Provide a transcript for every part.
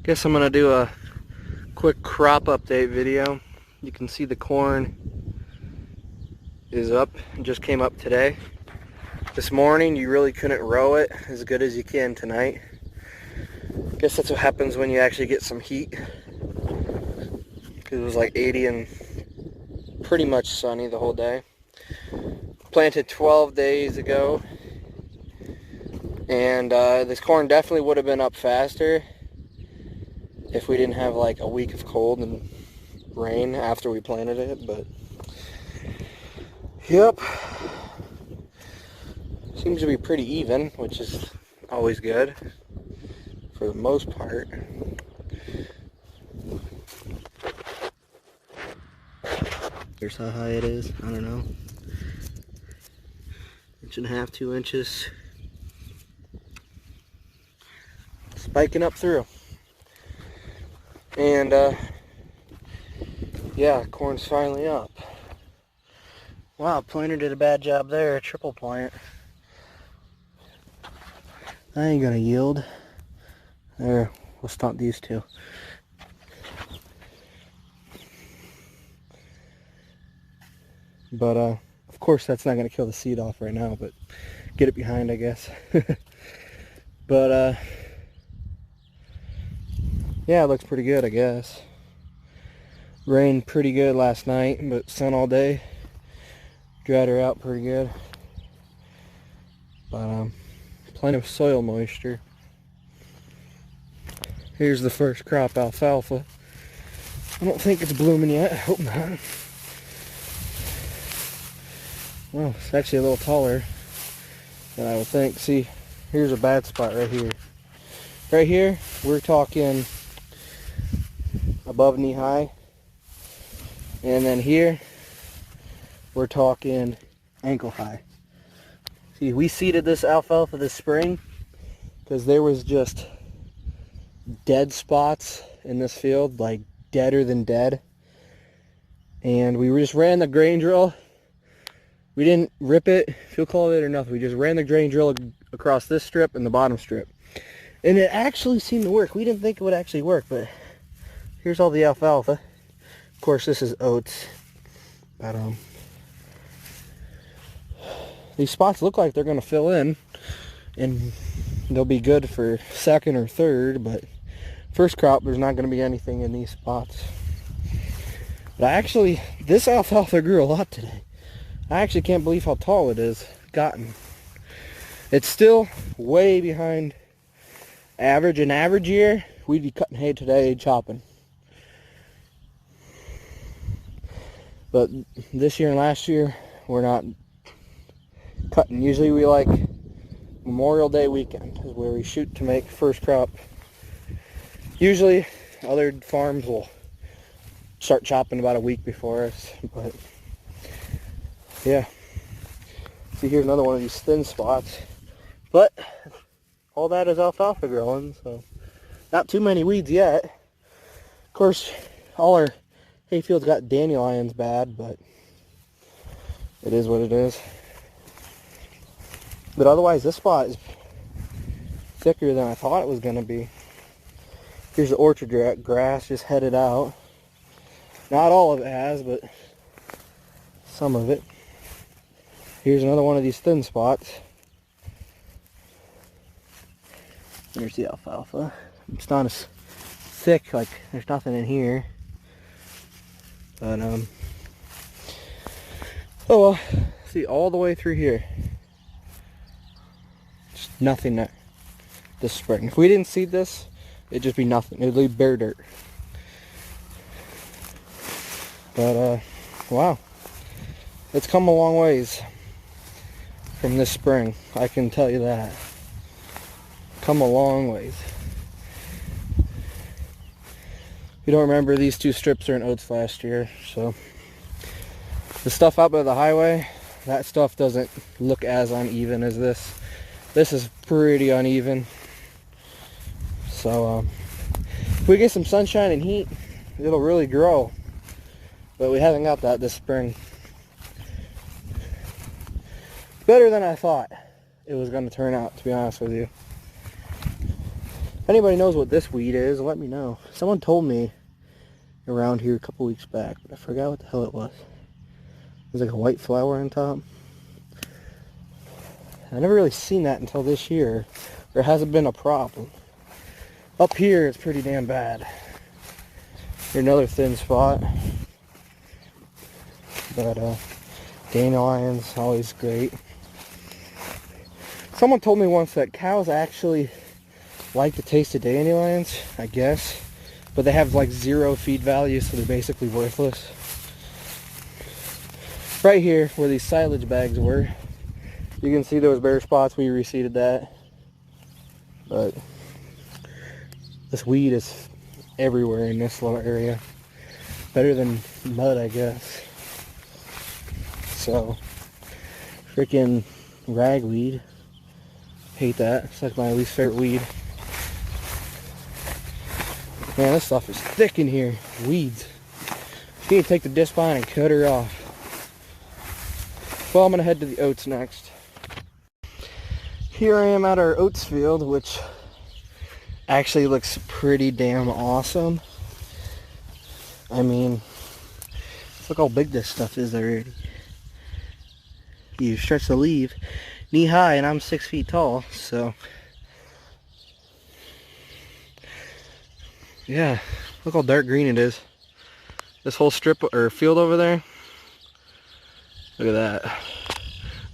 Guess I'm gonna do a quick crop update video. You can see the corn is up, it just came up today. This morning you really couldn't row it as good as you can tonight. Guess that's what happens when you actually get some heat. Because it was like 80 and pretty much sunny the whole day. Planted 12 days ago. And this corn definitely would have been up faster if we didn't have like a week of cold and rain after we planted it, but yep, seems to be pretty even, which is always good for the most part. Here's how high it is. I don't know, 1.5 to 2 inches, spiking up through. And yeah, corn's finally up. Wow, planter did a bad job there, triple plant. I ain't gonna yield. There, we'll stomp these two. But of course that's not gonna kill the seed off right now, but get it behind, I guess. But yeah, it looks pretty good, I guess. Rained pretty good last night, but sun all day. Dried her out pretty good. But plenty of soil moisture. Here's the first crop alfalfa. I don't think it's blooming yet. I hope not. Well, it's actually a little taller than I would think. See, here's a bad spot right here. Right here, we're talking above knee high, and then here we're talking ankle high. See, we seeded this alfalfa this spring because there was just dead spots in this field, like deader than dead, and we just ran the grain drill. We didn't rip it, if you'll call it, or nothing. We just ran the grain drill across this strip and the bottom strip, and it actually seemed to work. We didn't think it would actually work, but here's all the alfalfa. Of course, this is oats. But these spots look like they're going to fill in, and they'll be good for second or third. But first crop, there's not going to be anything in these spots. But this alfalfa grew a lot today. I actually can't believe how tall it is gotten. It's still way behind average. An average year, we'd be cutting hay today, chopping. But this year and last year, we're not cutting. Usually we like Memorial Day weekend is where we shoot to make first crop. Usually other farms will start chopping about a week before us. But yeah. See, here's another one of these thin spots. But all that is alfalfa growing, so not too many weeds yet. Of course, all our hayfield's got dandelions bad, but it is what it is. But otherwise, this spot is thicker than I thought it was going to be. Here's the orchard grass just headed out. Not all of it has, but some of it. Here's another one of these thin spots. There's the alfalfa. It's not as thick, like there's nothing in here. But oh well, see, all the way through here, just nothing there this spring. If we didn't seed this, it'd just be nothing. It'd be bare dirt. But wow, it's come a long ways from this spring, I can tell you that. Come a long ways. If you don't remember, these two strips are in oats last year, so the stuff out by the highway, that stuff doesn't look as uneven as this. This is pretty uneven. So if we get some sunshine and heat, it'll really grow. But we haven't got that this spring. Better than I thought it was going to turn out, to be honest with you. anybody knows what this weed is, let me know. Someone told me around here a couple weeks back, but I forgot what the hell it was. It was like a white flower on top. I never really seen that until this year. There hasn't been a problem. Up here, it's pretty damn bad. Here's another thin spot. But dandelions, always great. Someone told me once that cows actually like the taste of dandelions, I guess. But they have like 0 feed value, so they're basically worthless. Right here, where these silage bags were, you can see those bare spots. We reseeded that. But this weed is everywhere in this little area. Better than mud, I guess. So, freaking ragweed. Hate that. It's like my least favorite weed. Man, this stuff is thick in here. Weeds. You need to take the disc line and cut her off. Well, I'm going to head to the oats next. Here I am at our oats field, which actually looks pretty damn awesome. I mean, look how big this stuff is already. You stretch the leaf knee high, and I'm 6 feet tall, so yeah, look how dark green it is. This whole strip or field over there, look at that.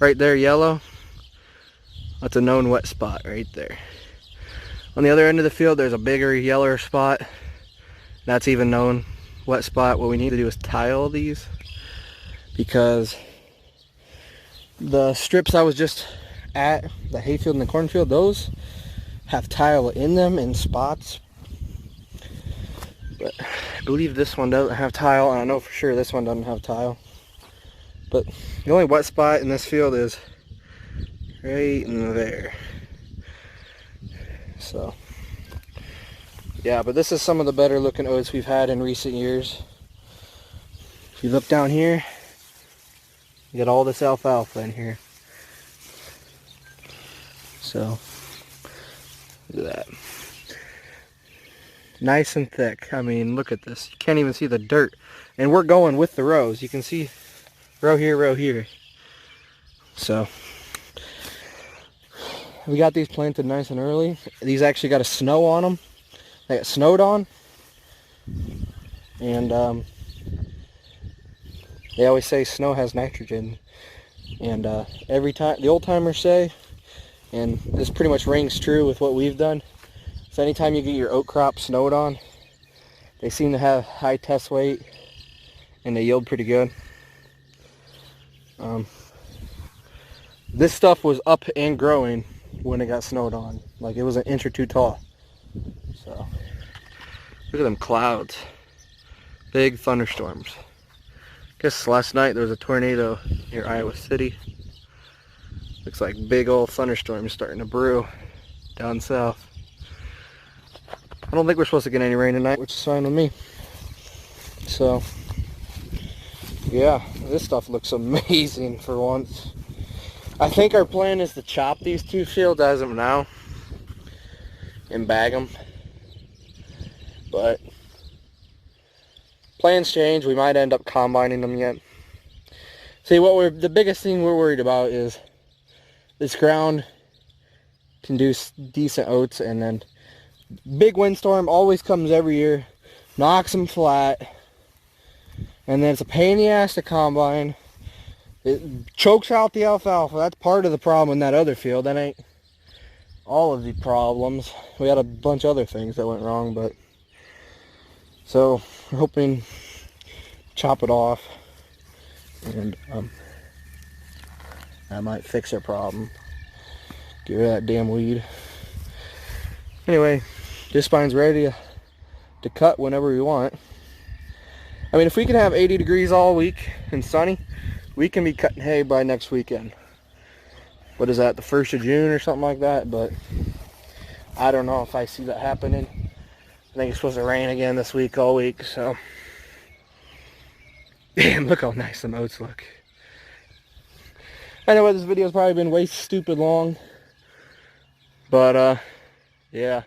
Right there, yellow. That's a known wet spot right there. On the other end of the field, there's a bigger yellower spot. That's even known wet spot. What we need to do is tile these, because the strips I was just at, the hayfield and the cornfield, those have tile in them in spots. But I believe this one doesn't have tile, and I know for sure this one doesn't have tile. But the only wet spot in this field is right in there. So yeah, but this is some of the better looking oats we've had in recent years. If you look down here, you got all this alfalfa in here. So look at that. Nice and thick. I mean, look at this. You can't even see the dirt. And we're going with the rows. You can see row here, row here. So we got these planted nice and early. These actually got a snow on them. They got snowed on. And they always say snow has nitrogen. And every time, the old timers say, and this pretty much rings true with what we've done, so anytime you get your oat crop snowed on, they seem to have high test weight and they yield pretty good. This stuff was up and growing when it got snowed on. Like, it was an inch or two tall. So look at them clouds. Big thunderstorms. Guess last night there was a tornado near Iowa City. Looks like big old thunderstorms starting to brew down south. I don't think we're supposed to get any rain tonight, which is fine with me. So yeah, this stuff looks amazing for once. I think our plan is to chop these two fields as of now and bag them. But plans change. We might end up combining them yet. See, the biggest thing we're worried about is this ground can do decent oats, and then big windstorm always comes every year, knocks them flat, and then it's a pain in the ass to combine. It chokes out the alfalfa. That's part of the problem in that other field. That ain't all of the problems. We had a bunch of other things that went wrong, but so we're hoping chop it off, and that might fix our problem. Get rid of that damn weed. Anyway, this spine's ready to cut whenever we want. I mean, if we can have 80 degrees all week and sunny, we can be cutting hay by next weekend. What is that, the 1st of June or something like that? But I don't know if I see that happening. I think it's supposed to rain again this week, all week, so. Damn, look how nice some oats look. I know this video's probably been way stupid long, but yeah.